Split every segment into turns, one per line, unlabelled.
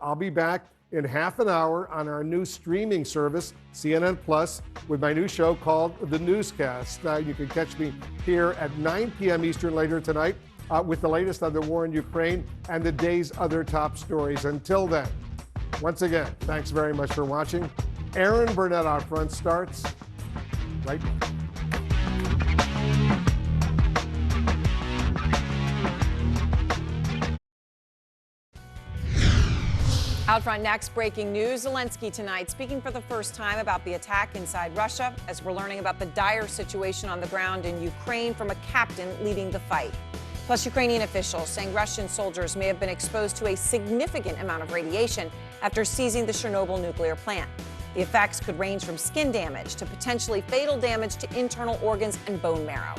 I'll be back in half an hour on our new streaming service, CNN Plus, with my new show called The Newscast. You can catch me here at 9 p.m. Eastern later tonight with the latest on the war in Ukraine and the day's other top stories. Until then, once again, thanks very much for watching. Erin Burnett Out Front starts right now.
Out front next, breaking news. Zelensky tonight speaking for the first time about the attack inside Russia, as we're learning about the dire situation on the ground in Ukraine from a captain leading the fight. Plus, Ukrainian officials saying Russian soldiers may have been exposed to a significant amount of radiation after seizing the Chernobyl nuclear plant. The effects could range from skin damage to potentially fatal damage to internal organs and bone marrow.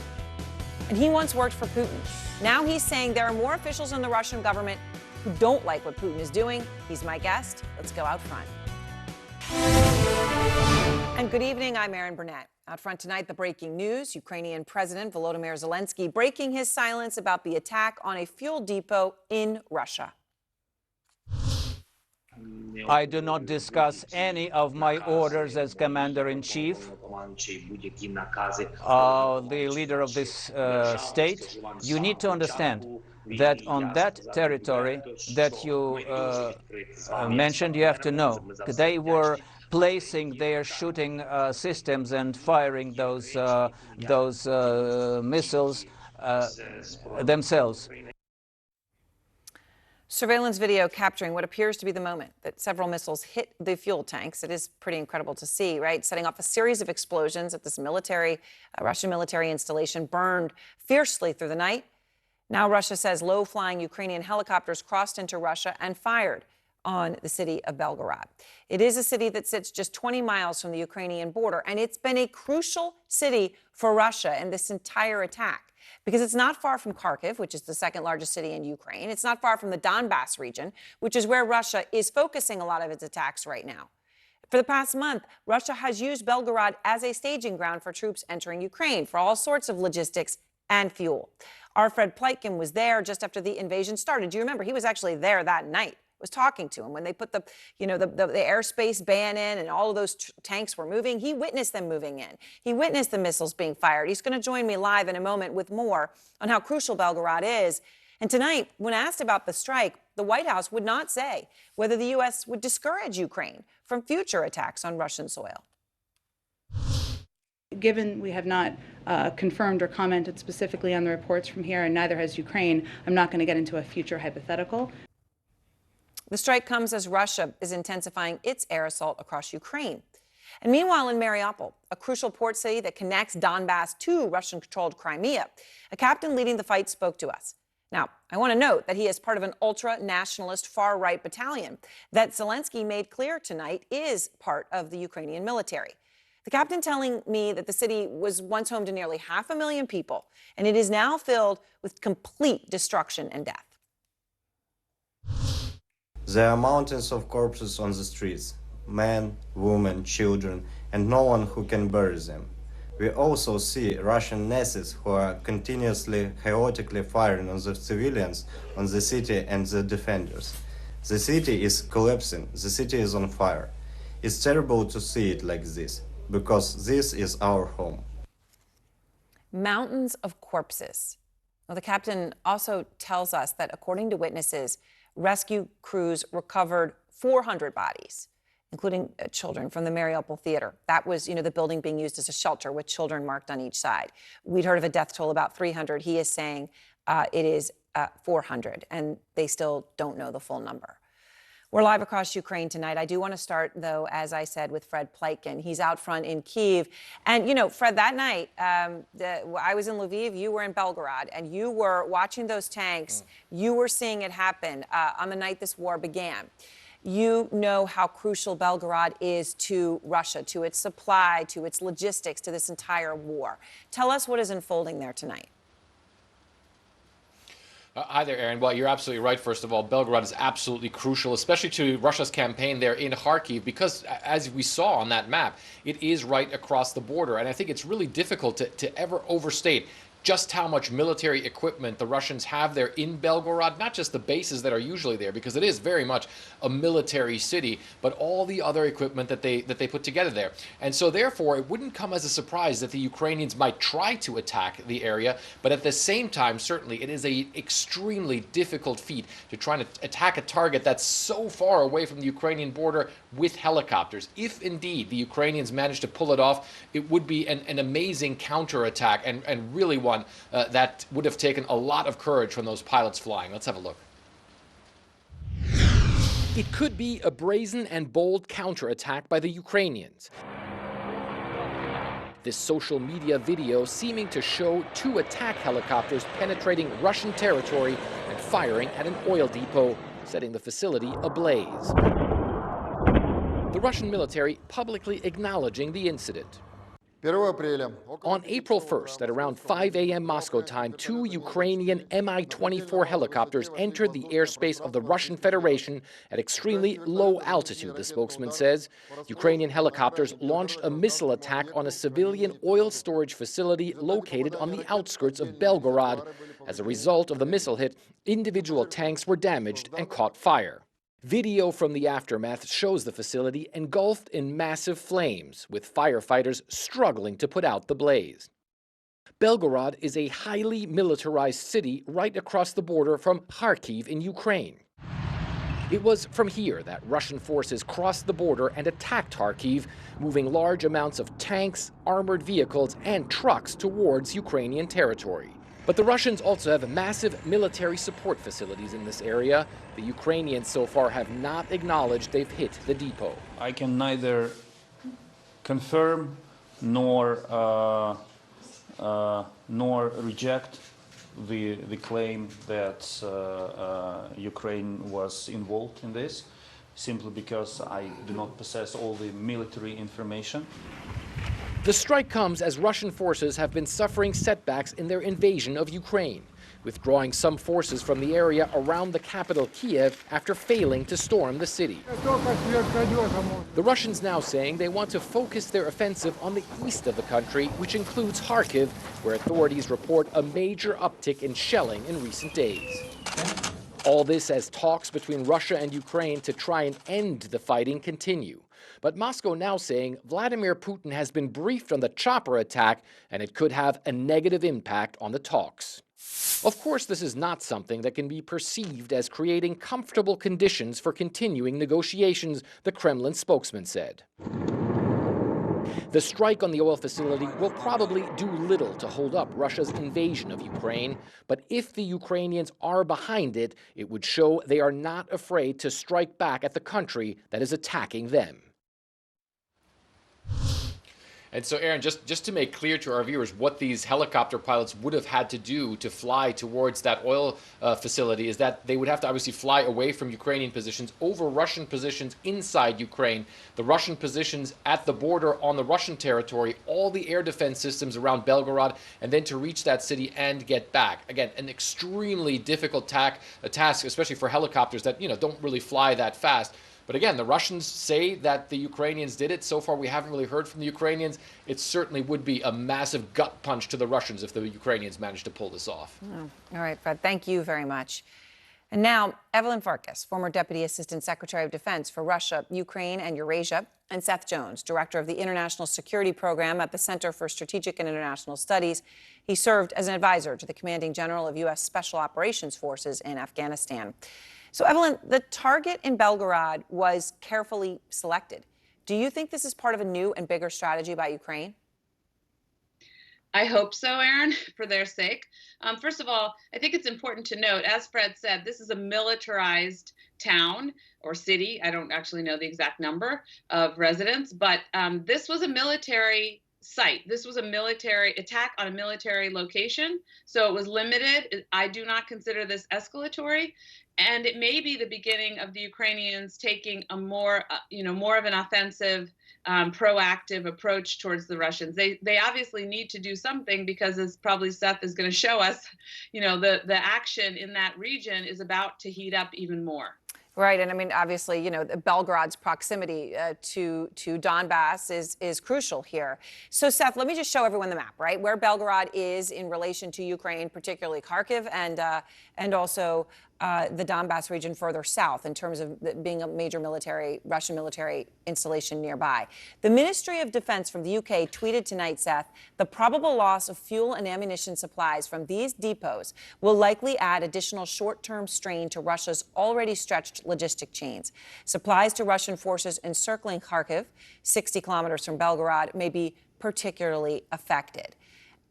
And he once worked for Putin. Now he's saying there are more officials in the Russian government who don't like what Putin is doing. He's my guest. Let's go out front. And good evening, I'm Erin Burnett. Out front tonight, the breaking news. Ukrainian President Volodymyr Zelensky breaking his silence about the attack on a fuel depot in Russia.
I do not discuss any of my orders as commander-in-chief, the leader of this state. You need to understand that on that territory that you mentioned, you have to know they were placing their shooting systems and firing those missiles themselves.
Surveillance video capturing what appears to be the moment that several missiles hit the fuel tanks. It is pretty incredible to see, right? Setting off a series of explosions at this Russian military installation, burned fiercely through the night. Now Russia says low-flying Ukrainian helicopters crossed into Russia and fired on the city of Belgorod. It is a city that sits just 20 miles from the Ukrainian border, and it's been a crucial city for Russia in this entire attack, because it's not far from Kharkiv, which is the second largest city in Ukraine. It's not far from the Donbass region, which is where Russia is focusing a lot of its attacks right now. For the past month, Russia has used Belgorod as a staging ground for troops entering Ukraine for all sorts of logistics and fuel. Our Fred Pleitgen was there just after the invasion started. Do you remember? He was actually there that night. Was talking to him when they put the airspace ban in and all of those tanks were moving. He witnessed them moving in. He witnessed the missiles being fired. He's going to join me live in a moment with more on how crucial Belgorod is. And tonight, when asked about the strike, the White House would not say whether the U.S. would discourage Ukraine from future attacks on Russian soil.
Given we have not confirmed or commented specifically on the reports from here, and neither has Ukraine, I'm not going to get into a future hypothetical.
The strike comes as Russia is intensifying its air assault across Ukraine. And meanwhile, in Mariupol, a crucial port city that connects Donbass to Russian-controlled Crimea, a captain leading the fight spoke to us. Now, I want to note that he is part of an ultra-nationalist far-right battalion that Zelensky made clear tonight is part of the Ukrainian military. The captain telling me that the city was once home to nearly 500,000 people, and it is now filled with complete destruction and death.
There are mountains of corpses on the streets, men, women, children, and no one who can bury them. We also see Russian Nazis who are continuously, chaotically firing on the civilians, on the city and the defenders. The city is collapsing, the city is on fire. It's terrible to see it like this, because this is our home.
Mountains of corpses. Well, the captain also tells us that according to witnesses, rescue crews recovered 400 bodies, including children from the Mariupol theater. That was, the building being used as a shelter with children marked on each side. We'd heard of a death toll about 300. He is saying it is 400, and they still don't know the full number. We're live across Ukraine tonight. I do want to start, though, as I said, with Fred Pleitgen. He's out front in Kyiv. And, Fred, that night, I was in Lviv, you were in Belgorod, and you were watching those tanks. You were seeing it happen on the night this war began. You know how crucial Belgorod is to Russia, to its supply, to its logistics, to this entire war. Tell us what is unfolding there tonight.
Hi there, Erin. Well, you're absolutely right. First of all, Belgorod is absolutely crucial, especially to Russia's campaign there in Kharkiv, because as we saw on that map, it is right across the border. And I think it's really difficult to ever overstate just how much military equipment the Russians have there in Belgorod, not just the bases that are usually there, because it is very much a military city, but all the other equipment that they put together there. And so therefore, it wouldn't come as a surprise that the Ukrainians might try to attack the area, but at the same time, certainly, it is an extremely difficult feat to try to attack a target that's so far away from the Ukrainian border with helicopters. If indeed the Ukrainians manage to pull it off, it would be an amazing counterattack and really one that would have taken a lot of courage from those pilots flying. Let's have a look. It could be a brazen and bold counterattack by the Ukrainians. This social media video seeming to show 2 attack helicopters penetrating Russian territory and firing at an oil depot, setting the facility ablaze. The Russian military publicly acknowledging the incident. On April 1st, at around 5 a.m. Moscow time, 2 Ukrainian Mi-24 helicopters entered the airspace of the Russian Federation at extremely low altitude, the spokesman says. Ukrainian helicopters launched a missile attack on a civilian oil storage facility located on the outskirts of Belgorod. As a result of the missile hit, individual tanks were damaged and caught fire. Video from the aftermath shows the facility engulfed in massive flames, with firefighters struggling to put out the blaze. Belgorod is a highly militarized city right across the border from Kharkiv in Ukraine. It was from here that Russian forces crossed the border and attacked Kharkiv, moving large amounts of tanks, armored vehicles, and trucks towards Ukrainian territory. But the Russians also have massive military support facilities in this area. The Ukrainians so far have not acknowledged they've hit the depot.
I can neither confirm nor reject the claim that Ukraine was involved in this, simply because I do not possess all the military information.
The strike comes as Russian forces have been suffering setbacks in their invasion of Ukraine, withdrawing some forces from the area around the capital Kiev after failing to storm the city. The Russians now saying they want to focus their offensive on the east of the country, which includes Kharkiv, where authorities report a major uptick in shelling in recent days. All this as talks between Russia and Ukraine to try and end the fighting continue. But Moscow now saying Vladimir Putin has been briefed on the chopper attack and it could have a negative impact on the talks. Of course, this is not something that can be perceived as creating comfortable conditions for continuing negotiations, the Kremlin spokesman said. The strike on the oil facility will probably do little to hold up Russia's invasion of Ukraine, but if the Ukrainians are behind it, it would show they are not afraid to strike back at the country that is attacking them. And so, Aaron, just to make clear to our viewers what these helicopter pilots would have had to do to fly towards that oil facility is that they would have to obviously fly away from Ukrainian positions, over Russian positions inside Ukraine, the Russian positions at the border on the Russian territory, all the air defense systems around Belgorod, and then to reach that city and get back. Again, an extremely difficult task, especially for helicopters that, don't really fly that fast. But again, the Russians say that the Ukrainians did it. So far, we haven't really heard from the Ukrainians. It certainly would be a massive gut punch to the Russians if the Ukrainians managed to pull this off.
Oh, all right, Fred, thank you very much. And now, Evelyn Farkas, former Deputy Assistant Secretary of Defense for Russia, Ukraine, and Eurasia, and Seth Jones, Director of the International Security Program at the Center for Strategic and International Studies. He served as an advisor to the Commanding General of U.S. Special Operations Forces in Afghanistan. So, Evelyn, the target in Belgorod was carefully selected. Do you think this is part of a new and bigger strategy by Ukraine?
I hope so, Aaron, for their sake. First of all, I think it's important to note, as Fred said, this is a militarized town or city. I don't actually know the exact number of residents, but this was a military site. This was a military attack on a military location, so it was limited. I do not consider this escalatory. And it may be the beginning of the Ukrainians taking a more of an offensive, proactive approach towards the Russians. They obviously need to do something because, as probably Seth is going to show us, the action in that region is about to heat up even more.
Right, and I mean, obviously, you know, Belgorod's proximity to Donbass is crucial here. So, Seth, let me just show everyone the map, right, where Belgorod is in relation to Ukraine, particularly Kharkiv, and also the Donbass region further south in terms of being a major Russian military installation nearby. The Ministry of Defense from the UK tweeted tonight, Seth, the probable loss of fuel and ammunition supplies from these depots will likely add additional short-term strain to Russia's already stretched logistic chains. Supplies to Russian forces encircling Kharkiv, 60 kilometers from Belgorod, may be particularly affected.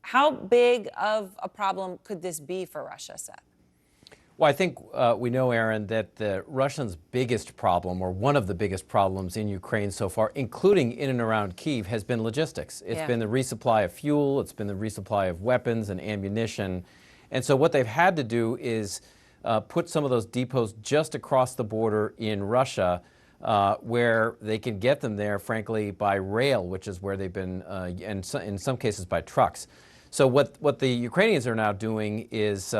How big of a problem could this be for Russia, Seth?
Well, I think we know, Aaron, that the Russians' biggest problem, or one of the biggest problems in Ukraine so far, including in and around Kyiv, has been logistics. It's been the resupply of fuel, it's been the resupply of weapons and ammunition. And so what they've had to do is put some of those depots just across the border in Russia, where they can get them there, frankly, by rail, which is where they've been, and in some cases by trucks. So what the Ukrainians are now doing is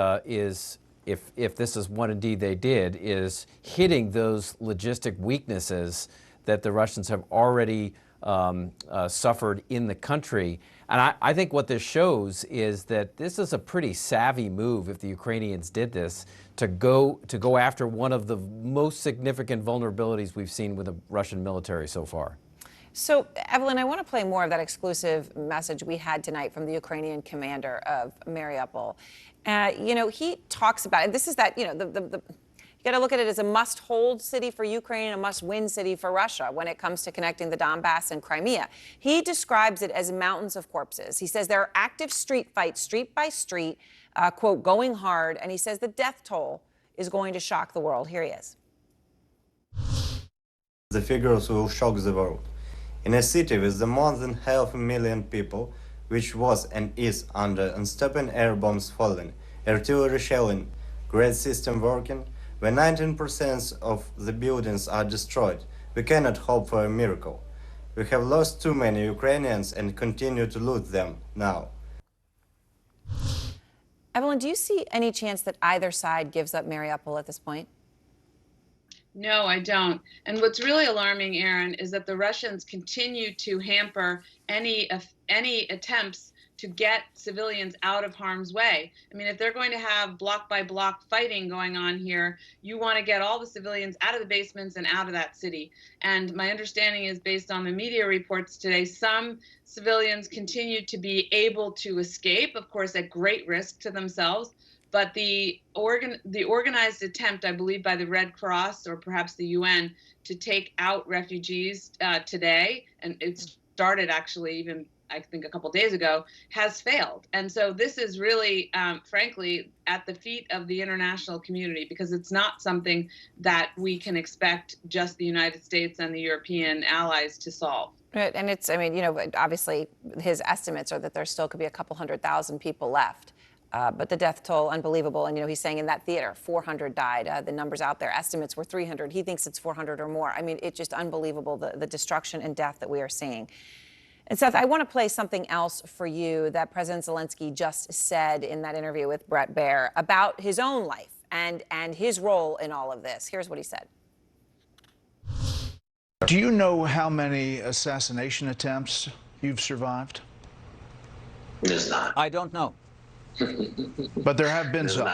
if this is what indeed they did, is hitting those logistic weaknesses that the Russians have already suffered in the country. And I think what this shows is that this is a pretty savvy move, if the Ukrainians did this, to go after one of the most significant vulnerabilities we've seen with the Russian military so far.
So, Evelyn, I want to play more of that exclusive message we had tonight from the Ukrainian commander of Mariupol. You know, he talks about it. This is that, you know, you got to look at it as a must-hold city for Ukraine and a must-win city for Russia when it comes to connecting the Donbass and Crimea. He describes it as mountains of corpses. He says there are active street fights, street by street, quote, going hard. And he says the death toll is going to shock the world. Here he is.
The figures will shock the world. In a city with more than 500,000 people, which was and is under unstopping air bombs falling, artillery shelling, grid system working, where 19% of the buildings are destroyed, we cannot hope for a miracle. We have lost too many Ukrainians and continue to lose them now.
Evelyn, do you see any chance that either side gives up Mariupol at this point?
No, I don't. And what's really alarming, Aaron, is that the Russians continue to hamper any attempts to get civilians out of harm's way. I mean, if they're going to have block by block fighting going on here, you want to get all the civilians out of the basements and out of that city. And my understanding is, based on the media reports today, some civilians continue to be able to escape, of course, at great risk to themselves. But the organized attempt, I believe, by the Red Cross or perhaps the UN to take out refugees today, and it started actually even, I think, a couple days ago, has failed. And so this is really, frankly, at the feet of the international community, because it's not something that we can expect just the United States and the European allies to solve.
Right, and it's, I mean, you know, obviously his estimates are that there still could be a couple 100,000 people left. But the death toll, unbelievable. And, you know, he's saying in that theater, 400 died. The numbers out there, estimates were 300. He thinks it's 400 or more. I mean, it's just unbelievable, the destruction and death that we are seeing. And Seth, I want to play something else for you that President Zelensky just said in that interview with Bret Baier about his own life and his role in all of this. Here's what he said.
Do you know how many assassination attempts you've survived?
I don't know.
But there have been some.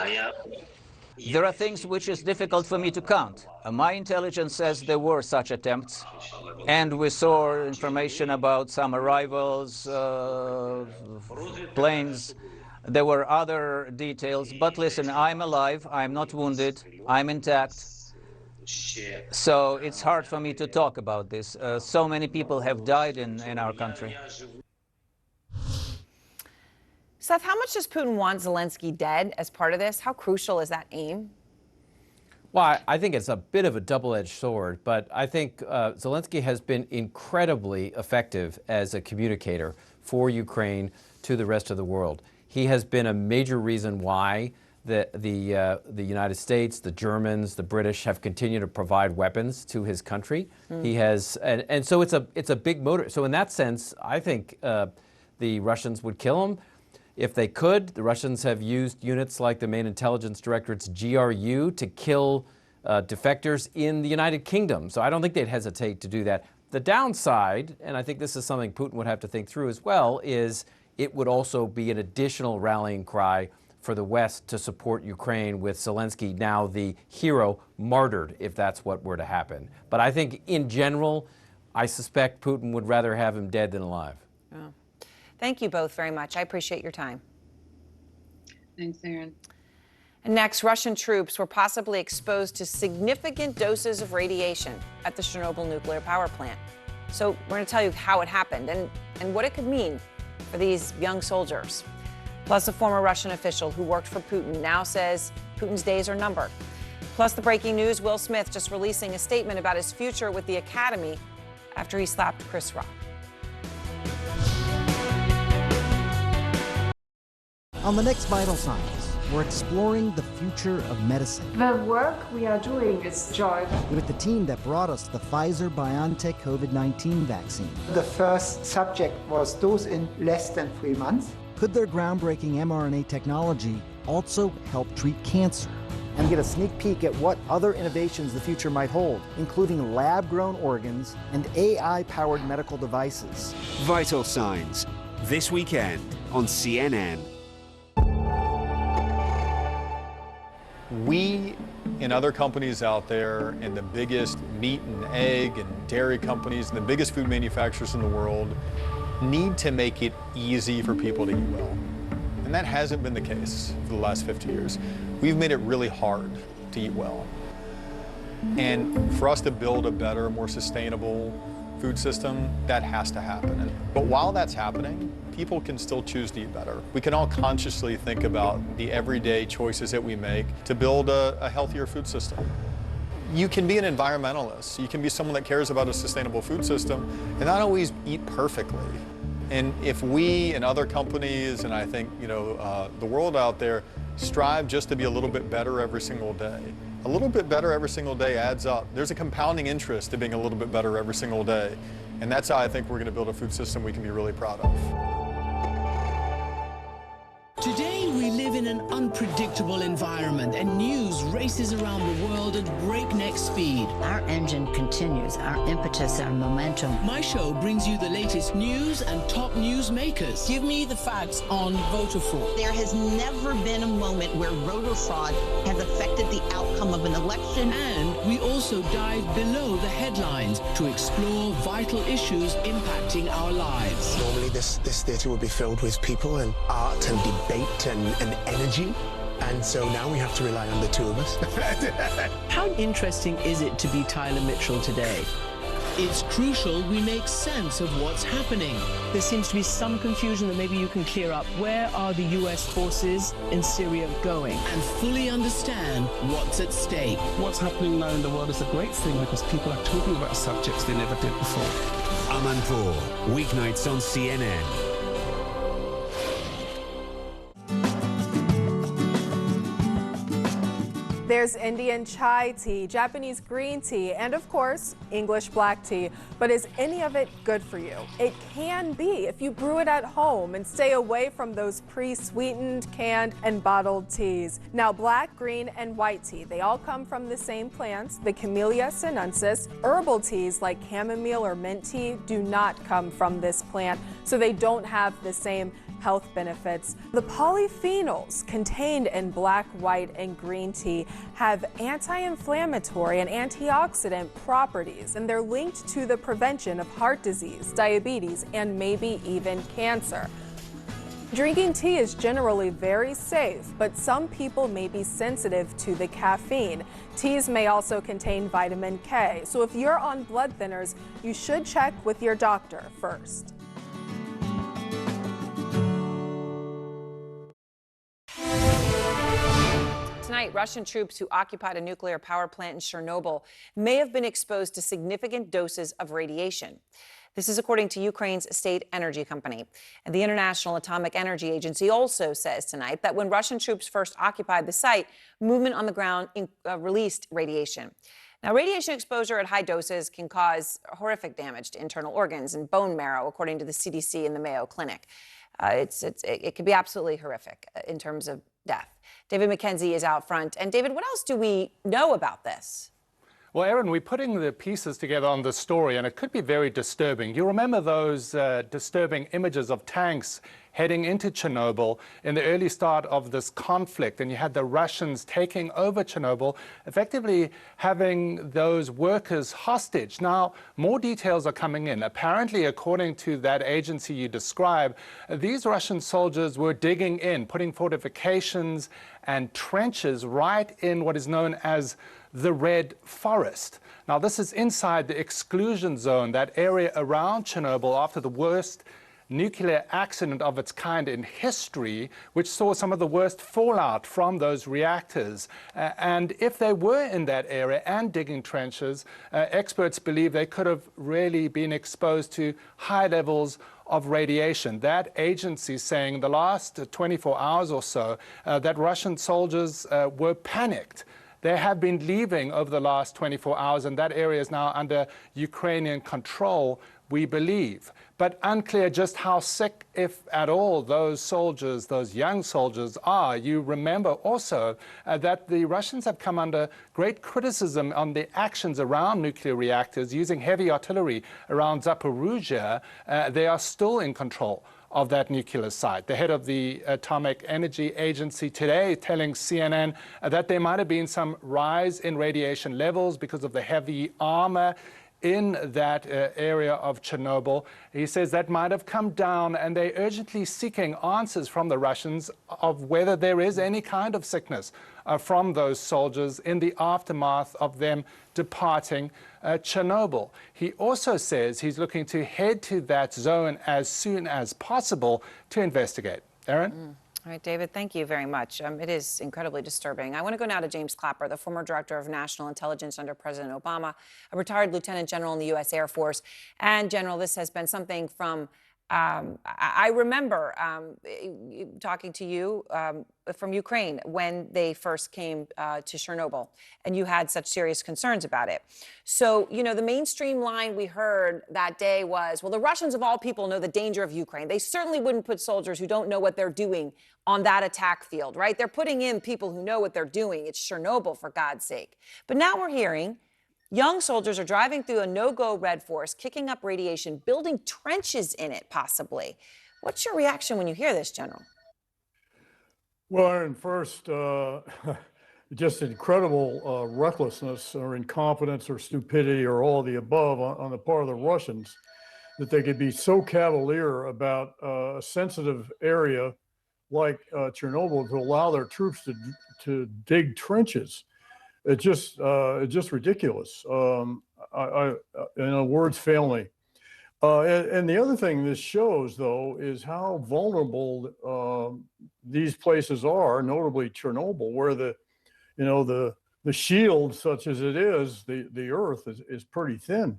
There are things which is difficult for me to count. My intelligence says there were such attempts, and we saw information about some arrivals, planes. There were other details, but listen, I'm alive, I'm not wounded, I'm intact. So it's hard for me to talk about this. So many people have died in our country.
Seth, how much does Putin want Zelensky dead as part of this? How crucial is that aim?
Well, I think it's a bit of a double-edged sword, but I think Zelensky has been incredibly effective as a communicator for Ukraine to the rest of the world. He has been a major reason why the United States, the Germans, the British have continued to provide weapons to his country. He has, and so it's a big motor. So in that sense, I think the Russians would kill him. If they could, the Russians have used units like the main intelligence directorate's GRU to kill defectors in the United Kingdom. So I don't think they'd hesitate to do that. The downside, and I think this is something Putin would have to think through as well, is it would also be an additional rallying cry for the West to support Ukraine, with Zelensky, now the hero, martyred if that's what were to happen. But I think in general, I suspect Putin would rather have him dead than alive.
Oh. Thank you both very much. I appreciate your time.
Thanks, Aaron.
And next, Russian troops were possibly exposed to significant doses of radiation at the Chernobyl nuclear power plant. So we're going to tell you how it happened and what it could mean for these young soldiers. Plus, a former Russian official who worked for Putin now says Putin's days are numbered. Plus, the breaking news, Will Smith just releasing a statement about his future with the Academy after he slapped Chris Rock.
On the next Vital Signs, we're exploring the future of medicine.
The work we are doing is joy.
With the team that brought us the Pfizer-BioNTech COVID-19 vaccine.
The first subject was dosed in less than 3 months.
Could their groundbreaking mRNA technology also help treat cancer? And get a sneak peek at what other innovations the future might hold, including lab-grown organs and AI-powered medical devices.
Vital Signs, this weekend on CNN.
We and other companies out there, and the biggest meat and egg and dairy companies, and the biggest food manufacturers in the world, need to make it easy for people to eat well. And that hasn't been the case for the last 50 years. We've made it really hard to eat well. And for us to build a better, more sustainable food system, that has to happen. But while that's happening, people can still choose to eat better. We can all consciously think about the everyday choices that we make to build a healthier food system. You can be an environmentalist. You can be someone that cares about a sustainable food system and not always eat perfectly. And if we and other companies, and I think the world out there, strive just to be a little bit better every single day, a little bit better every single day adds up. There's a compounding interest to being a little bit better every single day. And that's how I think we're going to build a food system we can be really proud of.
Today we live in an unpredictable environment, and news races around the world at breakneck speed.
Our engine continues, our impetus, our momentum.
My show brings you the latest news and top news makers. Give me the facts on voter fraud.
There has never been a moment where voter fraud has affected the outcome of an election.
And we also dive below the headlines to explore vital issues impacting our lives.
Normally this theatre would be filled with people and art and debate and energy, and so now we have to rely on the two of us.
How interesting is it to be Tyler Mitchell today? It's crucial we make sense of what's happening. There seems to be some confusion that maybe you can clear up. Where are the US forces in Syria going? And fully understand what's at stake.
What's happening now in the world is a great thing because people are talking about subjects they never did before.
Amanpour, weeknights on CNN.
There's Indian chai tea, Japanese green tea, and of course, English black tea. But is any of it good for you? It can be if you brew it at home and stay away from those pre-sweetened, canned, and bottled teas. Now, black, green, and white tea, they all come from the same plants, the Camellia sinensis. Herbal teas like chamomile or mint tea do not come from this plant, so they don't have the same health benefits. The polyphenols contained in black, white, and green tea have anti-inflammatory and antioxidant properties, and they're linked to the prevention of heart disease, diabetes, and maybe even cancer. Drinking tea is generally very safe, but some people may be sensitive to the caffeine. Teas may also contain vitamin K, so if you're on blood thinners, you should check with your doctor first.
Tonight, Russian troops who occupied a nuclear power plant in Chernobyl may have been exposed to significant doses of radiation. This is according to Ukraine's state energy company. And the International Atomic Energy Agency also says tonight that when Russian troops first occupied the site, movement on the ground released radiation. Now, radiation exposure at high doses can cause horrific damage to internal organs and bone marrow, according to the CDC and the Mayo Clinic. It can be absolutely horrific in terms of death. David McKenzie is out front. And David, what else do we know about this?
Well, Erin, we're putting the pieces together on this story, and it could be very disturbing. You remember those disturbing images of tanks heading into Chernobyl in the early start of this conflict, and you had the Russians taking over Chernobyl, effectively having those workers hostage. Now, more details are coming in. Apparently, according to that agency you described, these Russian soldiers were digging in, putting fortifications and trenches right in what is known as the Red Forest. Now, this is inside the exclusion zone, that area around Chernobyl after the worst nuclear accident of its kind in history, which saw some of the worst fallout from those reactors. And if they were in that area and digging trenches, experts believe they could have really been exposed to high levels of radiation. That agency saying the last 24 hours or so that Russian soldiers were panicked. They have been leaving over the last 24 hours, and that area is now under Ukrainian control, we believe. But unclear just how sick, if at all, those soldiers, those young soldiers are. You remember also that the Russians have come under great criticism on the actions around nuclear reactors using heavy artillery around Zaporizhzhia. They are still in control of that nuclear site. The head of the Atomic Energy Agency today telling CNN that there might have been some rise in radiation levels because of the heavy armor in that area of Chernobyl. He says that might have come down, and they're urgently seeking answers from the Russians of whether there is any kind of sickness from those soldiers in the aftermath of them departing Chernobyl. He also says he's looking to head to that zone as soon as possible to investigate. Erin?
All right, David, thank you very much. It is incredibly disturbing. I want to go now to James Clapper, the former director of national intelligence under President Obama, a retired lieutenant general in the U.S. Air Force. And, General, this has been something from, I remember talking to you from Ukraine when they first came to Chernobyl, and you had such serious concerns about it. So, you know, the mainstream line we heard that day was, well, the Russians of all people know the danger of Ukraine. They certainly wouldn't put soldiers who don't know what they're doing on that attack field, right? They're putting in people who know what they're doing. It's Chernobyl, for God's sake. But now we're hearing young soldiers are driving through a no-go red forest, kicking up radiation, building trenches in it, possibly. What's your reaction when you hear this, General?
Well, Erin, first, just incredible recklessness or incompetence or stupidity or all of the above on the part of the Russians, that they could be so cavalier about a sensitive area like Chernobyl to allow their troops to dig trenches. It's just ridiculous. Words fail me. And the other thing this shows, though, is how vulnerable these places are, notably Chernobyl, where the shield, such as it is, the earth is pretty thin.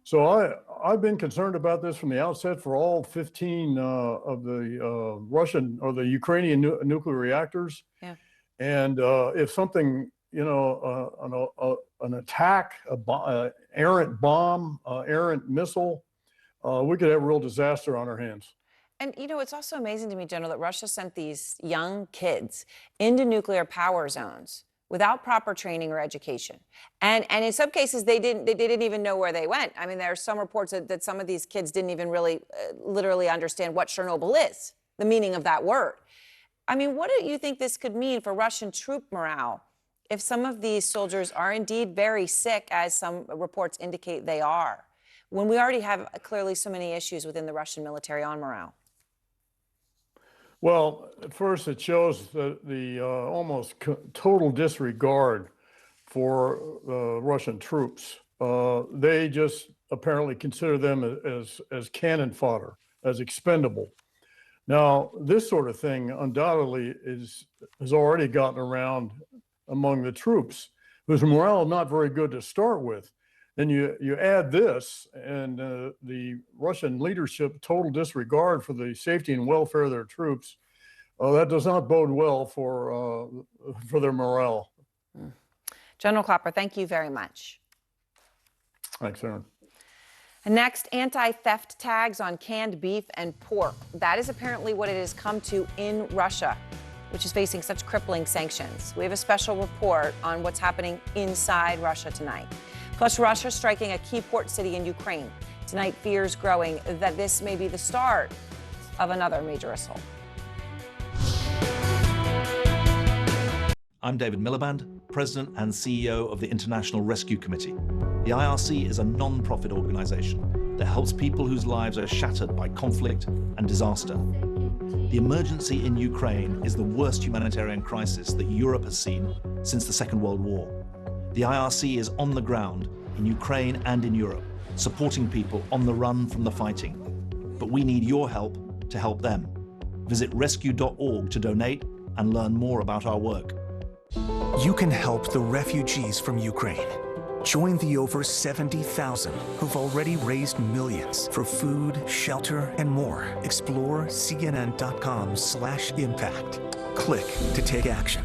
So I've been concerned about this from the outset for all 15 of the Russian or the Ukrainian nuclear reactors.
Yeah.
And if something, an attack, errant bomb, errant missile, we could have a real disaster on our hands.
And, you know, it's also amazing to me, General, that Russia sent these young kids into nuclear power zones without proper training or education. And in some cases, they didn't even know where they went. I mean, there are some reports that some of these kids didn't even really literally understand what Chernobyl is, the meaning of that word. I mean, what do you think this could mean for Russian troop morale if some of these soldiers are indeed very sick, as some reports indicate they are, when we already have clearly so many issues within the Russian military on morale?
Well, at first, it shows the almost total disregard for Russian troops. They just apparently consider them as cannon fodder, as expendable. Now, this sort of thing undoubtedly has already gotten around among the troops, whose morale is not very good to start with. Then you add this, and the Russian leadership total disregard for the safety and welfare of their troops. That does not bode well for their morale.
General Clapper, thank you very much.
Thanks, Erin.
And next, anti-theft tags on canned beef and pork. That is apparently what it has come to in Russia. which is facing such crippling sanctions. We have a special report on what's happening inside Russia tonight. Plus, Russia striking a key port city in Ukraine. Tonight, fears growing that this may be the start of another major assault.
I'm David Miliband, President and CEO of the International Rescue Committee. The IRC is a non-profit organization that helps people whose lives are shattered by conflict and disaster. The emergency in Ukraine is the worst humanitarian crisis that Europe has seen since the Second World War. The IRC is on the ground in Ukraine and in Europe, supporting people on the run from the fighting. But we need your help to help them. Visit rescue.org to donate and learn more about our work.
You can help the refugees from Ukraine. Join the over 70,000 who've already raised millions for food, shelter, and more. Explore cnn.com/impact. Click to take action.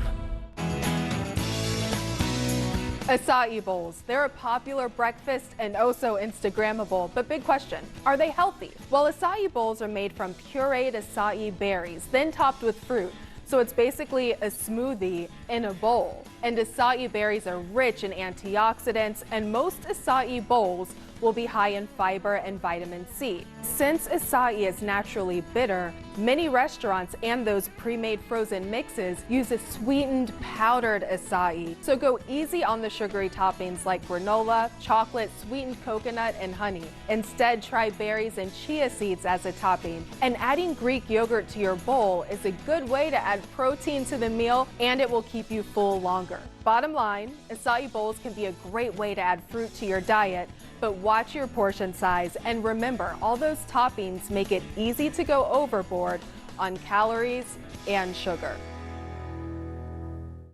Acai bowls. They're a popular breakfast and also Instagrammable, but big question, are they healthy? Well, acai bowls are made from pureed acai berries, then topped with fruit. So it's basically a smoothie in a bowl. And acai berries are rich in antioxidants, and most acai bowls will be high in fiber and vitamin C. Since acai is naturally bitter, many restaurants and those pre-made frozen mixes use a sweetened powdered acai. So go easy on the sugary toppings like granola, chocolate, sweetened coconut, and honey. Instead, try berries and chia seeds as a topping. And adding Greek yogurt to your bowl is a good way to add protein to the meal, and it will keep you full longer. Bottom line, acai bowls can be a great way to add fruit to your diet, but watch your portion size, and remember, all those toppings make it easy to go overboard on calories and sugar.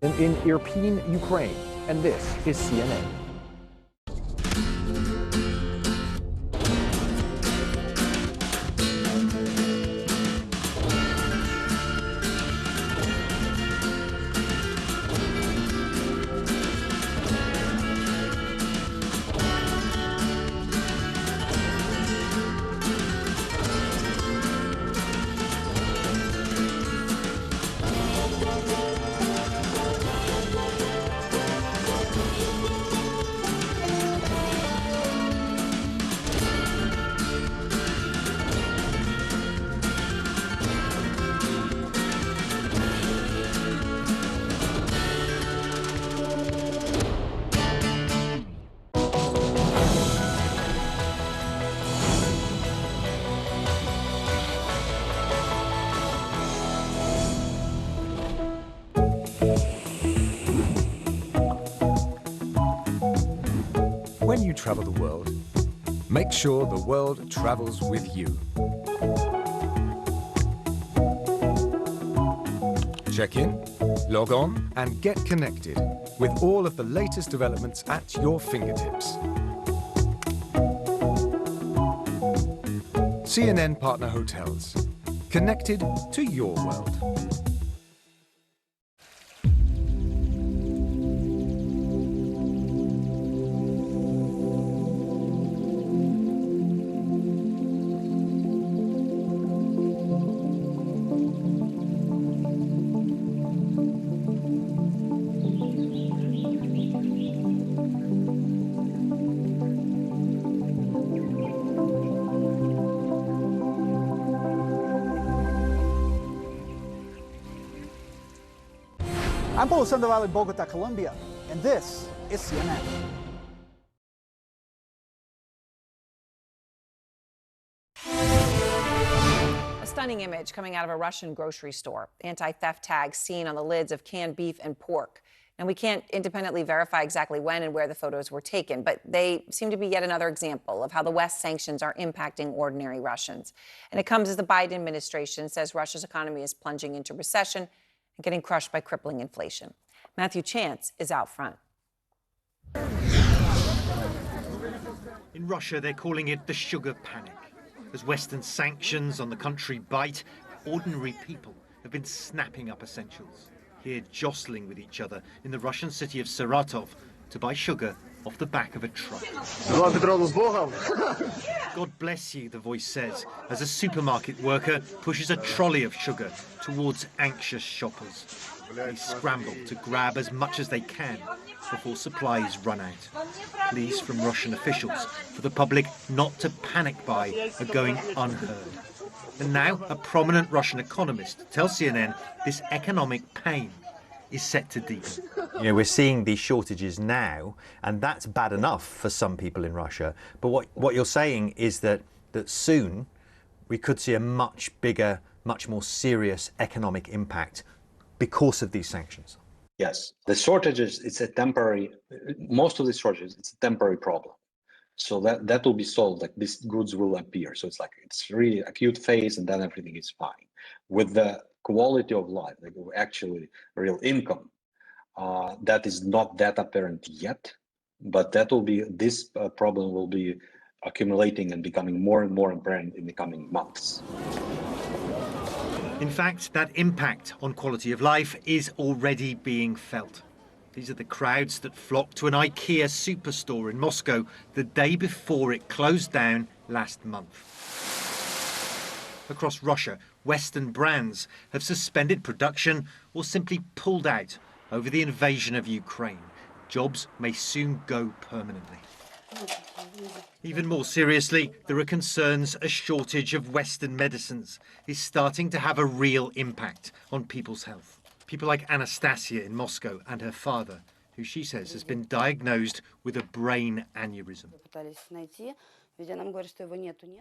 In Irpin, Ukraine, and this is CNN.
When you travel the world, make sure the world travels with you. Check in, log on, and get connected with all of the latest developments at your fingertips. CNN Partner Hotels. Connected to your world.
I'm Paulo Sandoval in Bogota, Colombia, and this is CNN.
A stunning image coming out of a Russian grocery store. Anti-theft tags seen on the lids of canned beef and pork. And we can't independently verify exactly when and where the photos were taken, but they seem to be yet another example of how the West's sanctions are impacting ordinary Russians. And it comes as the Biden administration says Russia's economy is plunging into recession and getting crushed by crippling inflation. Matthew Chance is out front.
In Russia, they're calling it the sugar panic. As Western sanctions on the country bite, ordinary people have been snapping up essentials, here jostling with each other in the Russian city of Saratov to buy sugar off the back of a truck. God bless you, the voice says, as a supermarket worker pushes a trolley of sugar towards anxious shoppers. They scramble to grab as much as they can before supplies run out. Pleas from Russian officials for the public not to panic buy are going unheard. And now a prominent Russian economist tells CNN this economic pain is set to deepen.
You know, we're seeing these shortages now, and that's bad enough for some people in Russia. But what you're saying is that soon we could see a much bigger, much more serious economic impact because of these sanctions.
Yes, the shortages, it's a temporary, most of the shortages, it's a temporary problem. So that will be solved, like these goods will appear. So it's like, it's really acute phase and then everything is fine. With the quality of life, like actually real income, that is not that apparent yet, but that will be, this problem will be accumulating and becoming more and more apparent in the coming months.
In fact, that impact on quality of life is already being felt. These are the crowds that flocked to an IKEA superstore in Moscow the day before it closed down last month. Across Russia, Western brands have suspended production or simply pulled out over the invasion of Ukraine. Jobs may soon go permanently. Even more seriously, there are concerns a shortage of Western medicines is starting to have a real impact on people's health. People like Anastasia in Moscow and her father, who she says has been diagnosed with a brain aneurysm.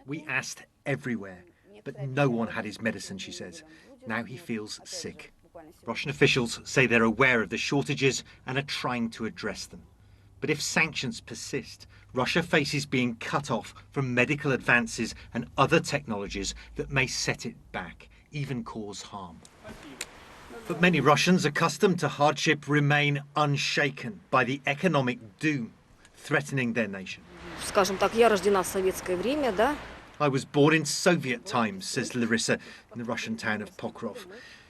We asked everywhere, but no one had his medicine, she says. Now he feels sick. Russian officials say they're aware of the shortages and are trying to address them. But if sanctions persist, Russia faces being cut off from medical advances and other technologies that may set it back, even cause harm. But many Russians accustomed to hardship remain unshaken by the economic doom threatening their nation. I was born in Soviet times, says Larissa in the Russian town of Pokrov.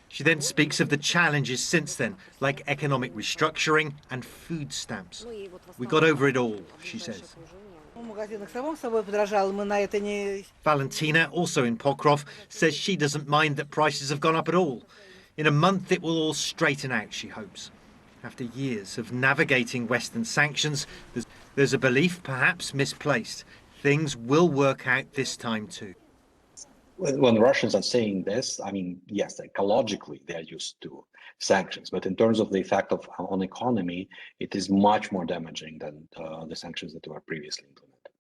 She then speaks of the challenges since then, like economic restructuring and food stamps. We got over it all, she says. Valentina, also in Pokrov, says she doesn't mind that prices have gone up at all. In a month it will all straighten out, she hopes. After years of navigating Western sanctions, there's a belief, perhaps misplaced, things will work out this time too.
When Russians are saying this, I mean, yes, ecologically they are used to sanctions, but in terms of the effect on economy, it is much more damaging than the sanctions that were previously implemented.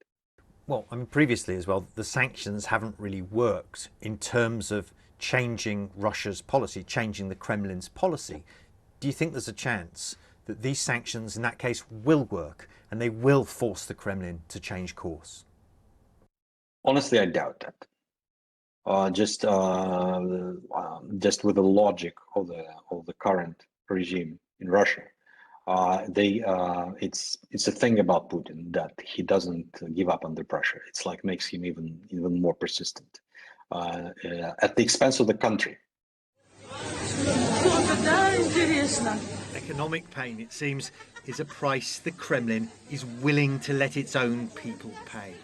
Well, I mean, previously as well, the sanctions haven't really worked in terms of changing Russia's policy, changing the Kremlin's policy. Do you think there's a chance that these sanctions, in that case, will work and they will force the Kremlin to change course?
Honestly, I doubt that. Just with the logic of the current regime in Russia, it's a thing about Putin that he doesn't give up under pressure. It's like makes him even more persistent at the expense of the country.
Economic pain, it seems, is a price the Kremlin is willing to let its own people pay.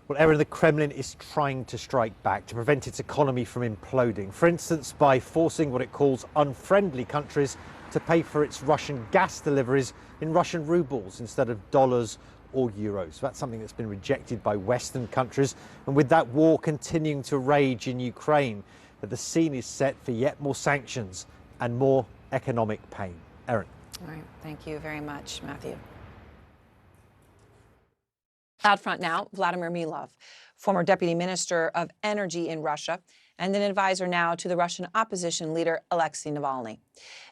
Well, Erin, the Kremlin is trying to strike back to prevent its economy from imploding, for instance, by forcing what it calls unfriendly countries to pay for its Russian gas deliveries in Russian rubles instead of dollars or euros. That's something that's been rejected by Western countries. And with that war continuing to rage in Ukraine, the scene is set for yet more sanctions and more economic pain. Erin.
All right. Thank you very much, Matthew. Out front now, Vladimir Milov, former deputy minister of energy in Russia and an advisor now to the Russian opposition leader, Alexei Navalny.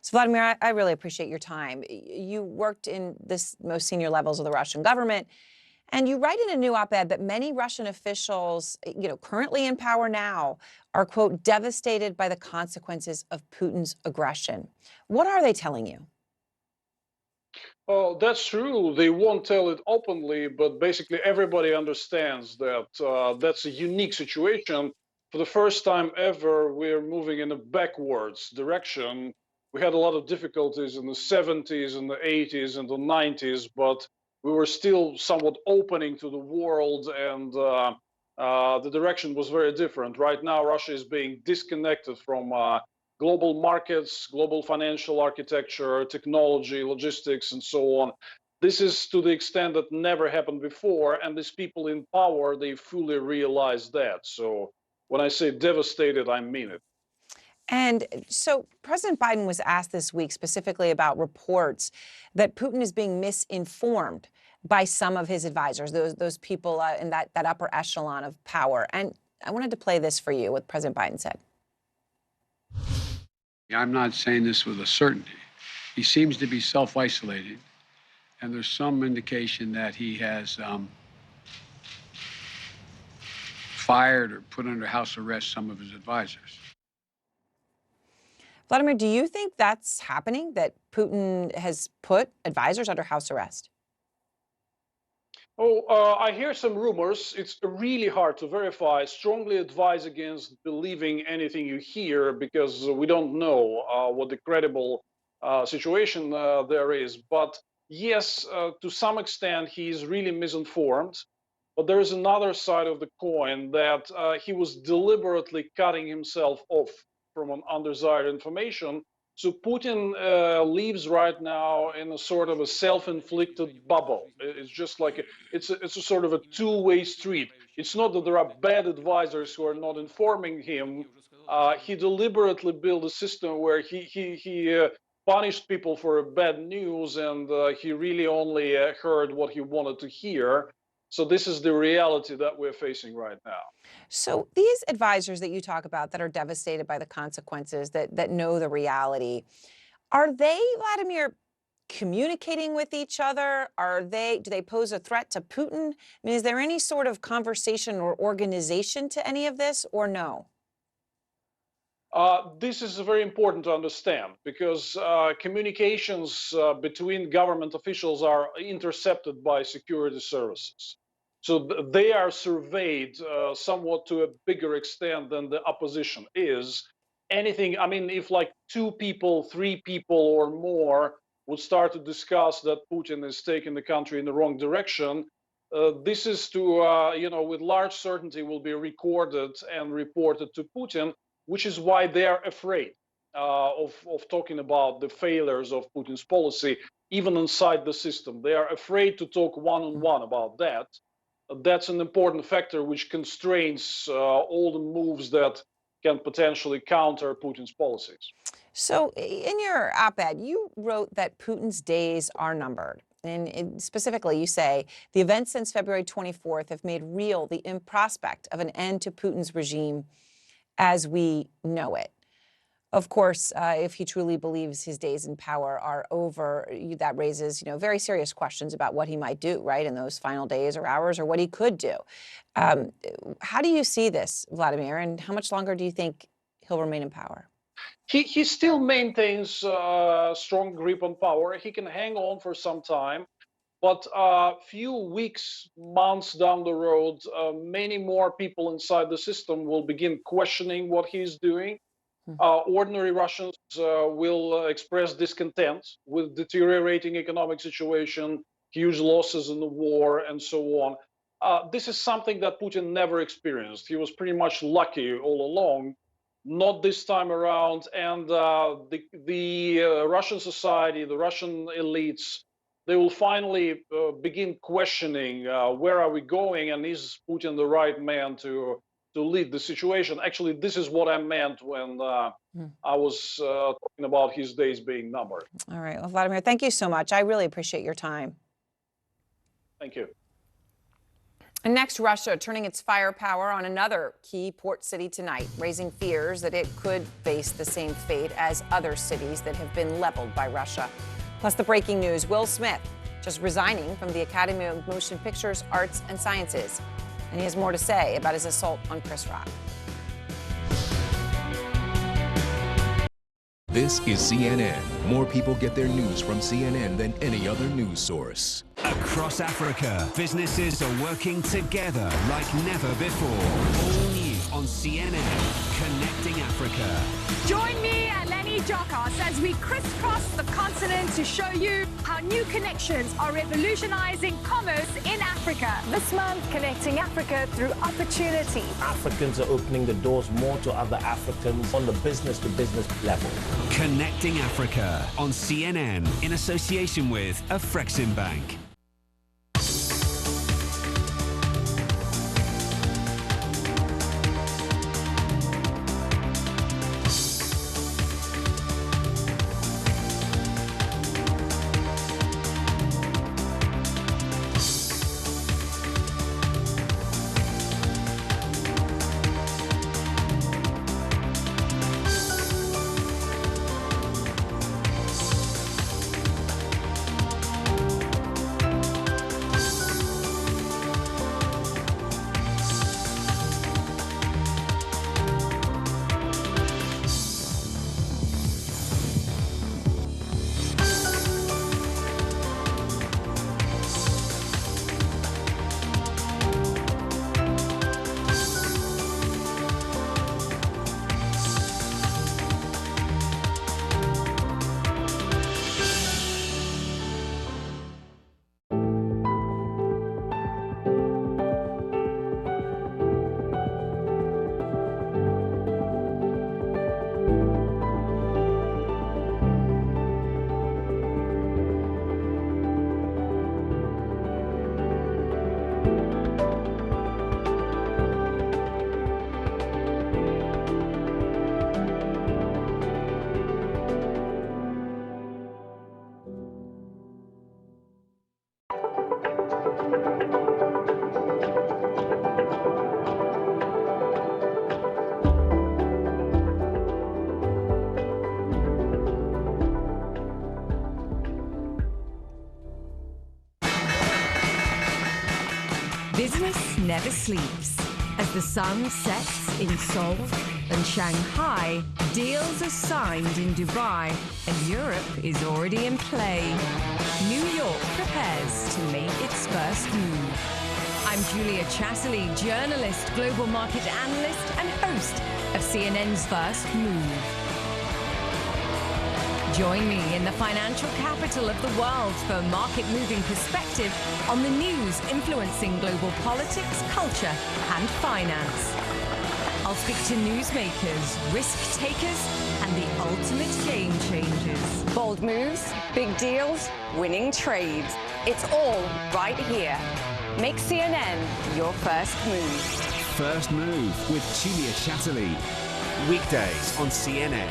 So, Vladimir, I really appreciate your time. You worked in this most senior levels of the Russian government, and you write in a new op-ed that many Russian officials, currently in power now, are, quote, devastated by the consequences of Putin's aggression. What are they telling you?
Oh, that's true. They won't tell it openly, but basically everybody understands that that's a unique situation. For the first time ever, we're moving in a backwards direction. We had a lot of difficulties in the 70s and the 80s and the 90s, but we were still somewhat opening to the world, and the direction was very different. Right now, Russia is being disconnected from global markets, global financial architecture, technology, logistics, and so on. This is to the extent that never happened before, and these people in power, they fully realize that. So when I say devastated, I mean it.
And so President Biden was asked this week specifically about reports that Putin is being misinformed by some of his advisors, those people in that upper echelon of power. And I wanted to play this for you, what President Biden said.
I'm not saying this with a certainty. He seems to be self-isolated, and there's some indication that he has fired or put under house arrest some of his advisors.
Vladimir, do you think that's happening, that Putin has put advisors under house arrest?
Oh, I hear some rumors. It's really hard to verify. I strongly advise against believing anything you hear, because we don't know what the credible situation there is. But yes, to some extent, he's really misinformed. But there is another side of the coin, that he was deliberately cutting himself off from an undesired information. So Putin lives right now in a sort of a self-inflicted bubble. It's just like it's a sort of a two-way street. It's not that there are bad advisors who are not informing him. He deliberately built a system where he punished people for bad news, and he really only heard what he wanted to hear. So this is the reality that we're facing right now.
So these advisors that you talk about that are devastated by the consequences, that know the reality, are they, Vladimir, communicating with each other? Do they pose a threat to Putin? I mean, is there any sort of conversation or organization to any of this, or no?
This is very important to understand, because communications between government officials are intercepted by security services. So they are surveyed somewhat to a bigger extent than the opposition is. Anything, I mean, if like 2 people, 3 people or more would start to discuss that Putin is taking the country in the wrong direction, this is to, with large certainty will be recorded and reported to Putin, which is why they are afraid of talking about the failures of Putin's policy, even inside the system. They are afraid to talk one-on-one about that. That's an important factor which constrains all the moves that can potentially counter Putin's policies.
So in your op-ed, you wrote that Putin's days are numbered. And specifically, you say, the events since February 24th have made real the prospect of an end to Putin's regime as we know it. Of course, if he truly believes his days in power are over, that raises, very serious questions about what he might do, right, in those final days or hours, or what he could do. How do you see this, Vladimir, and how much longer do you think he'll remain in power?
He still maintains a strong grip on power. He can hang on for some time. But a few weeks, months down the road, many more people inside the system will begin questioning what he's doing. Ordinary Russians will express discontent with deteriorating economic situation, huge losses in the war, and so on. This is something that Putin never experienced. He was pretty much lucky all along. Not this time around. And the Russian society, the Russian elites, they will finally begin questioning where are we going, and is Putin the right man to lead the situation? Actually, this is what I meant when I was talking about his days being numbered.
All right. Well, Vladimir, thank you so much. I really appreciate your time.
Thank you.
And next, Russia turning its firepower on another key port city tonight, raising fears that it could face the same fate as other cities that have been leveled by Russia. Plus the breaking news, Will Smith just resigning from the Academy of Motion Pictures, Arts and Sciences. And he has more to say about his assault on Chris Rock.
This is CNN. More people get their news from CNN than any other news source.
Across Africa, businesses are working together like never before. All new on CNN, Connecting Africa.
Join me and Lenny Tony Jokas as we crisscross the continent to show you how new connections are revolutionizing commerce in Africa. This month, connecting Africa through opportunity.
Africans are opening the doors more to other Africans on the business-to-business level.
Connecting Africa on CNN in association with Afreximbank.
Business never sleeps. As the sun sets in Seoul and Shanghai, deals are signed in Dubai, and Europe is already in play. New York prepares to make its first move. I'm Julia Chatterley, journalist, global market analyst, and host of CNN's First Move. Join me in the financial capital of the world for market-moving perspective on the news influencing global politics, culture, and finance. I'll speak to newsmakers, risk takers, and the ultimate game changers.
Bold moves, big deals, winning trades. It's all right here. Make CNN your first move.
First Move with Julia Chatterley. Weekdays on CNN.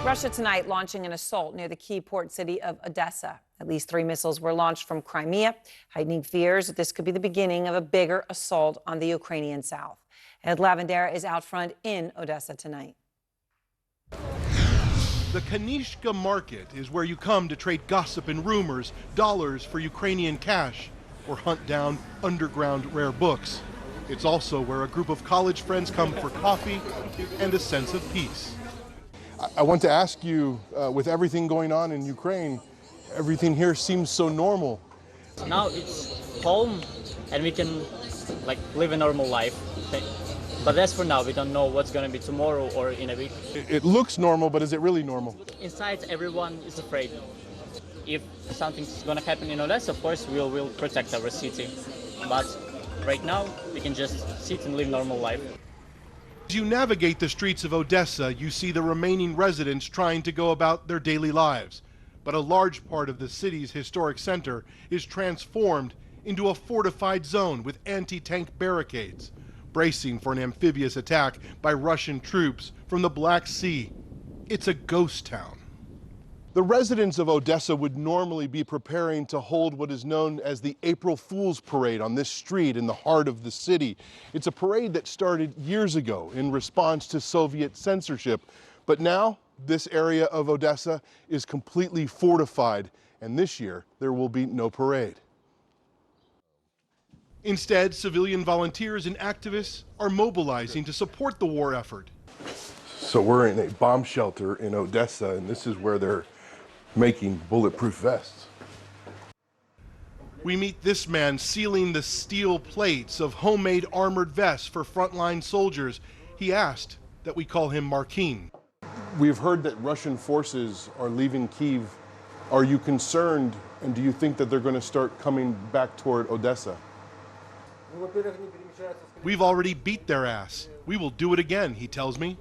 Russia tonight launching an assault near the key port city of Odessa. At least 3 missiles were launched from Crimea, heightening fears that this could be the beginning of a bigger assault on the Ukrainian south. Ed Lavandera is out front in Odessa tonight.
The Kanishka market is where you come to trade gossip and rumors, dollars for Ukrainian cash, or hunt down underground rare books. It's also where a group of college friends come for coffee and a sense of peace.
I want to ask you, with everything going on in Ukraine, everything here seems so normal.
Now it's home and we can live a normal life. But that's for now. We don't know what's going to be tomorrow or in a week.
It looks normal, but is it really normal?
Inside, everyone is afraid. If something's going to happen in Odessa, of course, we'll protect our city. But right now, we can just sit and live normal life.
As you navigate the streets of Odessa, you see the remaining residents trying to go about their daily lives. But a large part of the city's historic center is transformed into a fortified zone with anti-tank barricades, bracing for an amphibious attack by Russian troops from the Black Sea. It's a ghost town.
The residents of Odessa would normally be preparing to hold what is known as the April Fool's Parade on this street in the heart of the city. It's a parade that started years ago in response to Soviet censorship. But now this area of Odessa is completely fortified, and this year there will be no parade. Instead, civilian volunteers and activists are mobilizing to support the war effort. So we're in a bomb shelter in Odessa, and this is where they're making bulletproof vests. We meet this man sealing the steel plates of homemade armored vests for frontline soldiers. He asked that we call him Markin. We've heard that Russian forces are leaving Kyiv. Are you concerned, and do you think that they're going to start coming back toward Odessa? We've already beat their ass. We will do it again, he tells me.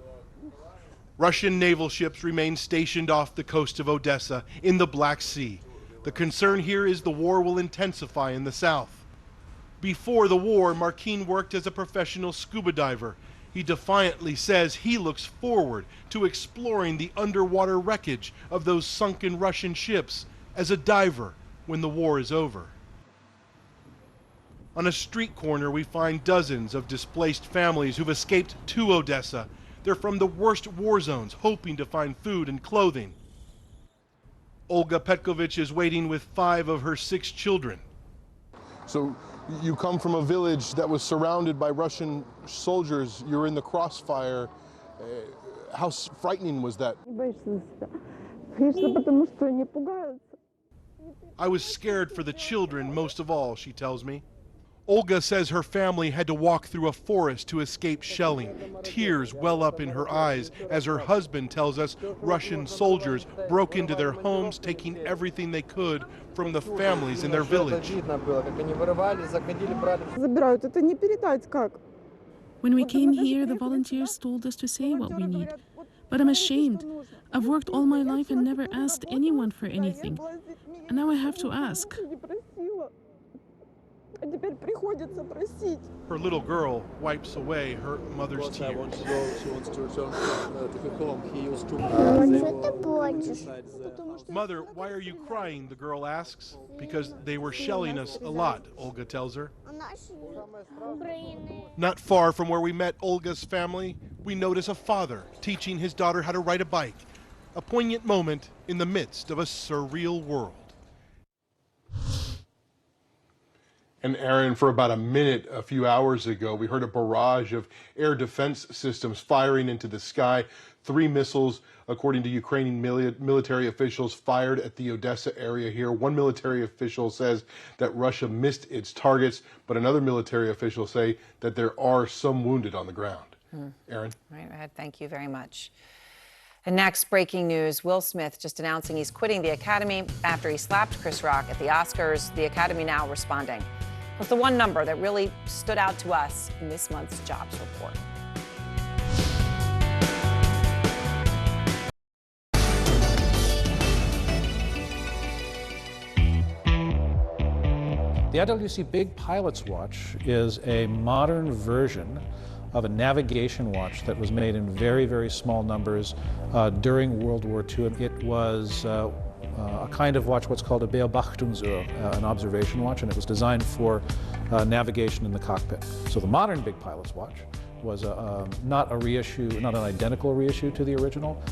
Russian naval ships remain stationed off the coast of Odessa in the Black Sea. The concern here is the war will intensify in the south. Before the war, Markin worked as a professional scuba diver. He defiantly says he looks forward to exploring the underwater wreckage of those sunken Russian ships as a diver when the war is over. On a street corner, we find dozens of displaced families who've escaped to Odessa. They're from the worst war zones, hoping to find food and clothing. Olga Petkovich is waiting with 5 of her 6 children. So you come from a village that was surrounded by Russian soldiers. You're in the crossfire. How frightening was that? I was scared for the children most of all, she tells me. Olga says her family had to walk through a forest to escape shelling. Tears well up in her eyes as her husband tells us Russian soldiers broke into their homes, taking everything they could from the families in their village.
When we came here, the volunteers told us to say what we need. But I'm ashamed. I've worked all my life and never asked anyone for anything. And now I have to ask.
Her little girl wipes away her mother's tears. Mother, why are you crying? The girl asks. Because they were shelling us a lot, Olga tells her. Not far from where we met Olga's family, we notice a father teaching his daughter how to ride a bike. A poignant moment in the midst of a surreal world. And Aaron, for about a minute a few hours ago, we heard a barrage of air defense systems firing into the sky. 3 missiles, according to Ukrainian military officials, fired at the Odessa area here. One military official says that Russia missed its targets, but another military official say that there are some wounded on the ground. Aaron?
Right ahead. Thank you very much. And next, breaking news. Will Smith just announcing he's quitting the Academy after he slapped Chris Rock at the Oscars. The Academy now responding. What's the one number that really stood out to us in this month's jobs report?
The IWC Big Pilot's Watch is a modern version of a navigation watch that was made in very, very small numbers during World War II. It was a kind of watch, what's called a Beobachtunguhr, an observation watch, and it was designed for navigation in the cockpit. So the modern Big Pilot's Watch was not a reissue, not an identical reissue to the original.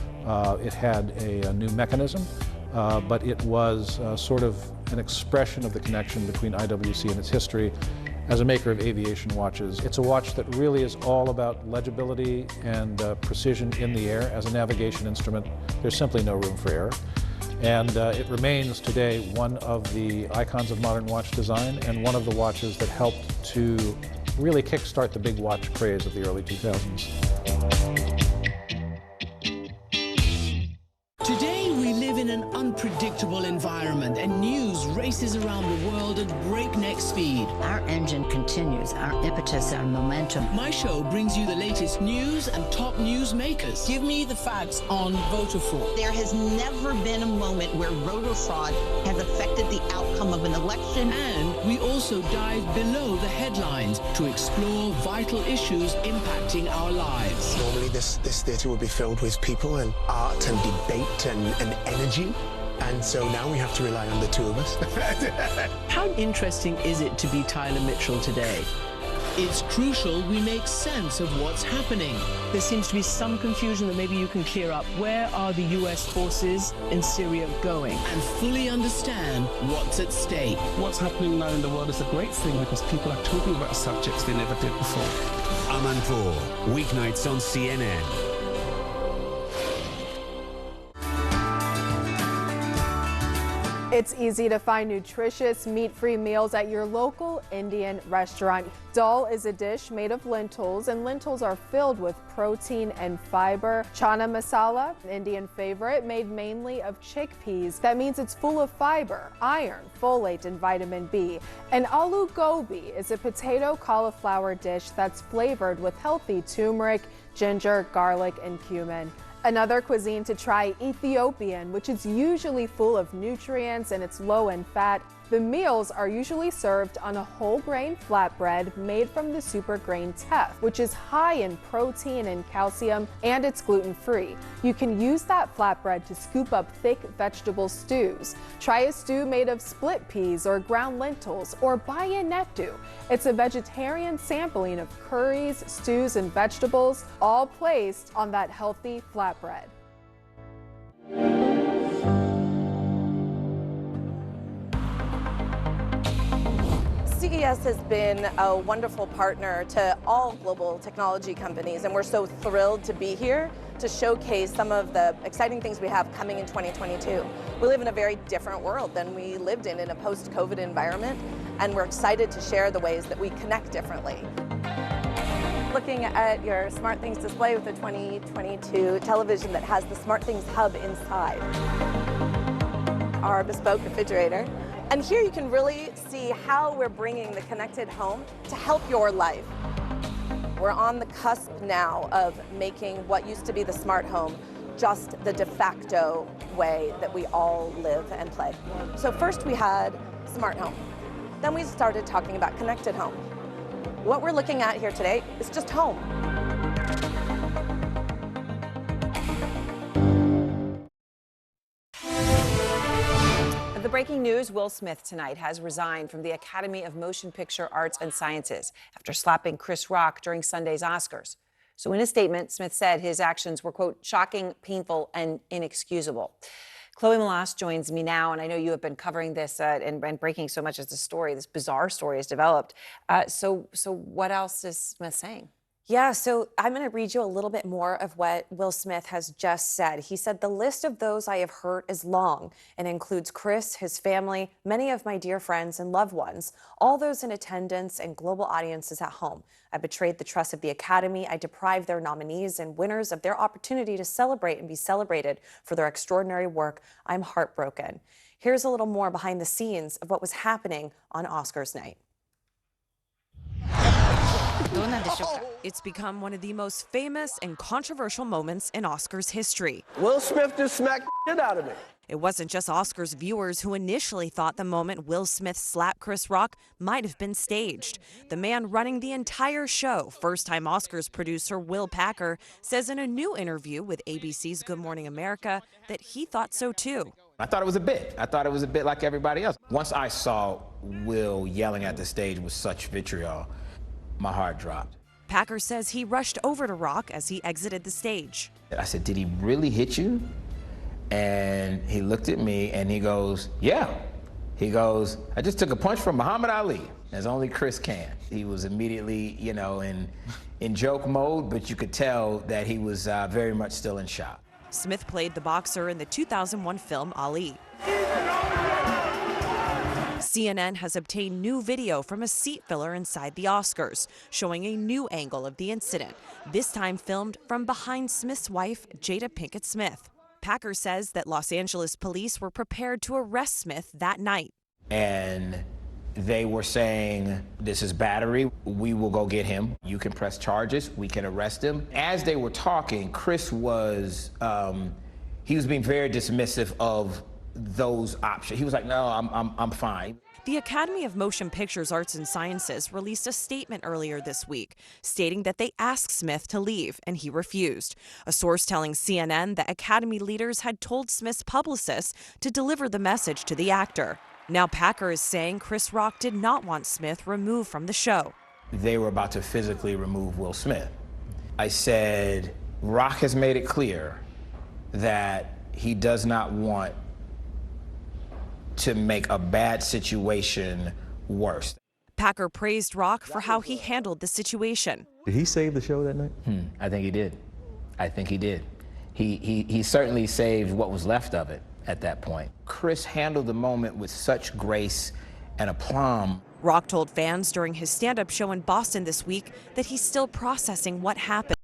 It had a new mechanism, but it was sort of an expression of the connection between IWC and its history as a maker of aviation watches. It's a watch that really is all about legibility and precision in the air. As a navigation instrument, there's simply no room for error. And it remains today one of the icons of modern watch design and one of the watches that helped to really kickstart the big watch craze of the early 2000s.
Today we live in an unpredictable environment and news races around the world at breakneck speed.
Our engine continues, our impetus, our momentum.
My show brings you the latest news and top news makers. Give me the facts on voter fraud.
There has never been a moment where voter fraud has affected the outcome of an election.
And we also dive below the headlines to explore vital issues impacting our lives.
Normally this theatre would be filled with people and art and debate and energy.
you.
And so now we have to rely on the two of us.
How interesting is it to be Tyler Mitchell today? It's crucial we make sense of what's happening. There seems to be some confusion that maybe you can clear up. Where are the US forces in Syria going? And fully understand what's at stake.
What's happening now in the world is a great thing because people are talking about subjects they never did before.
Amanpour, weeknights on CNN.
It's easy to find nutritious, meat-free meals at your local Indian restaurant. Dal is a dish made of lentils, and lentils are filled with protein and fiber. Chana masala, an Indian favorite, made mainly of chickpeas. That means it's full of fiber, iron, folate, and vitamin B. And aloo gobi is a potato cauliflower dish that's flavored with healthy turmeric, ginger, garlic, and cumin. Another cuisine to try, Ethiopian, which is usually full of nutrients and it's low in fat. The meals are usually served on a whole grain flatbread made from the super grain teff, which is high in protein and calcium, and it's gluten-free. You can use that flatbread to scoop up thick vegetable stews. Try a stew made of split peas or ground lentils, or bayanettu. It's a vegetarian sampling of curries, stews, and vegetables, all placed on that healthy flatbread.
CES has been a wonderful partner to all global technology companies, and we're so thrilled to be here to showcase some of the exciting things we have coming in 2022. We live in a very different world than we lived in a post-COVID environment, and we're excited to share the ways that we connect differently. Looking at your SmartThings display with the 2022 television that has the SmartThings hub inside, our bespoke refrigerator. And here you can really see how we're bringing the connected home to help your life. We're on the cusp now of making what used to be the smart home just the de facto way that we all live and play. So first we had smart home. Then we started talking about connected home. What we're looking at here today is just home.
The breaking news, Will Smith tonight has resigned from the Academy of Motion Picture Arts and Sciences after slapping Chris Rock during Sunday's Oscars. So in a statement, Smith said his actions were, quote, shocking, painful, and inexcusable. Chloe Melas joins me now, and I know you have been covering this and breaking so much as the story, this bizarre story has developed. So what else is Smith saying?
Yeah, so I'm going to read you a little bit more of what Will Smith has just said. He said, "The list of those I have hurt is long and includes Chris, his family, many of my dear friends and loved ones, all those in attendance and global audiences at home. I betrayed the trust of the Academy. I deprived their nominees and winners of their opportunity to celebrate and be celebrated for their extraordinary work. I'm heartbroken." Here's a little more behind the scenes of what was happening on Oscars night. It's become one of the most famous and controversial moments in Oscars history.
Will Smith just smacked the shit out of me.
It wasn't just Oscars viewers who initially thought the moment Will Smith slapped Chris Rock might have been staged. The man running the entire show, first-time Oscars producer Will Packer, says in a new interview with ABC's Good Morning America that he thought so too.
I thought it was a bit. I thought it was a bit like everybody else. Once I saw Will yelling at the stage with such vitriol, my heart dropped.
Packer says he rushed over to Rock as he exited the stage.
I said, "Did he really hit you?" And he looked at me and he goes, "Yeah." He goes, "I just took a punch from Muhammad Ali, as only Chris can." He was immediately, you know, in joke mode, but you could tell that he was very much still in shock.
Smith played the boxer in the 2001 film Ali. CNN has obtained new video from a seat filler inside the Oscars, showing a new angle of the incident, this time filmed from behind Smith's wife, Jada Pinkett Smith. Packer says that Los Angeles police were prepared to arrest Smith that night.
And they were saying, "This is battery. We will go get him. You can press charges. We can arrest him." As they were talking, Chris was, he was being very dismissive of those options. He was like, "No, I'm fine."
The Academy of Motion Pictures Arts and Sciences released a statement earlier this week stating that they asked Smith to leave and he refused. A source telling CNN that Academy leaders had told Smith's publicists to deliver the message to the actor. Now Packer is saying Chris Rock did not want Smith removed from the show.
They were about to physically remove Will Smith. I said, Rock has made it clear that he does not want to make a bad situation worse.
Packer praised Rock for how he handled the situation.
Did he save the show that night?
I think he did. I think he did. He certainly saved what was left of it at that point. Chris handled the moment with such grace and aplomb.
Rock told fans during his stand-up show in Boston this week that he's still processing what happened.